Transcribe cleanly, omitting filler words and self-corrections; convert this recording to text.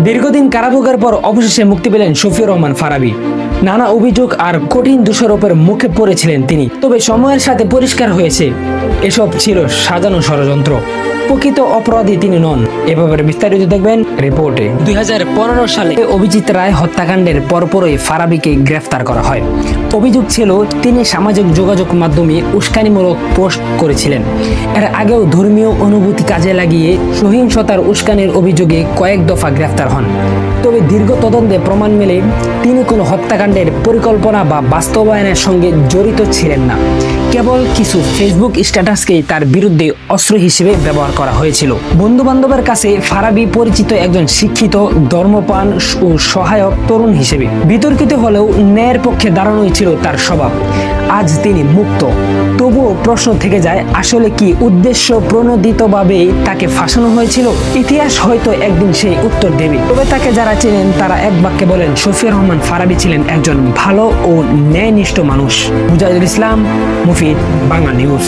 দীর্ঘদিন কারাভোগের পর অবশেষে মুক্তি পেলেন শফিউর রহমান ফারাবী। নানা অভিযোগ আর কঠিন দোষারোপের মুখে পড়েছিলেন তিনি, তবে সময়ের সাথে পরিষ্কার হয়েছে এসব ছিল সাজানো ষড়যন্ত্র। প্রকৃত অপরাধী তিনি নন। এ ব্যাপারে বিস্তারিত দেখবেন রিপোর্টে। 2015 সালে অভিজিৎ রায় হত্যাকাণ্ডের পরপরই ফারাবীকে গ্রেফতার করা হয়। অভিযোগ ছিল তিনি সামাজিক যোগাযোগ মাধ্যমে উস্কানিমূলক পোস্ট করেছিলেন। এর আগেও ধর্মীয় অনুভূতি কাজে লাগিয়ে সহিংসতার উস্কানির অভিযোগে কয়েক দফা গ্রেফতার হন। তবে দীর্ঘ তদন্তে প্রমাণ মেলে তিনি কোনো হত্যাকাণ্ডের পরিকল্পনা বা বাস্তবায়নের সঙ্গে জড়িত ছিলেন না। কেবল কিছু ফেসবুক স্ট্যাটাসকেই তার বিরুদ্ধে অস্ত্র হিসেবে ব্যবহার করা হয়েছিল। বন্ধু বান্ধবের কাছে ফারাবী পরিচিত একজন শিক্ষিত, ধর্মপ্রাণ ও সহায়ক তরুণ হিসেবে। বিতর্কিত হলেও ন্যায়ের পক্ষে দাঁড়ানোই ছিল তার স্বভাব। আজ তিনি মুক্ত, তবুও প্রশ্ন থেকে যায়, আসলে কি উদ্দেশ্য প্রণোদিতভাবে তাকে ফাঁসানো হয়েছিল? ইতিহাস হয়তো একদিন সেই উত্তর দেবে। তবে তাকে যারা চেনেন তারা এক বাক্যে বলেন, শফিউর রহমান ফারাবী ছিলেন একজন ভালো ও ন্যায়নিষ্ঠ মানুষ। মুজাহিদুল ইসলাম, মুফিদ, বাংলা নিউজ।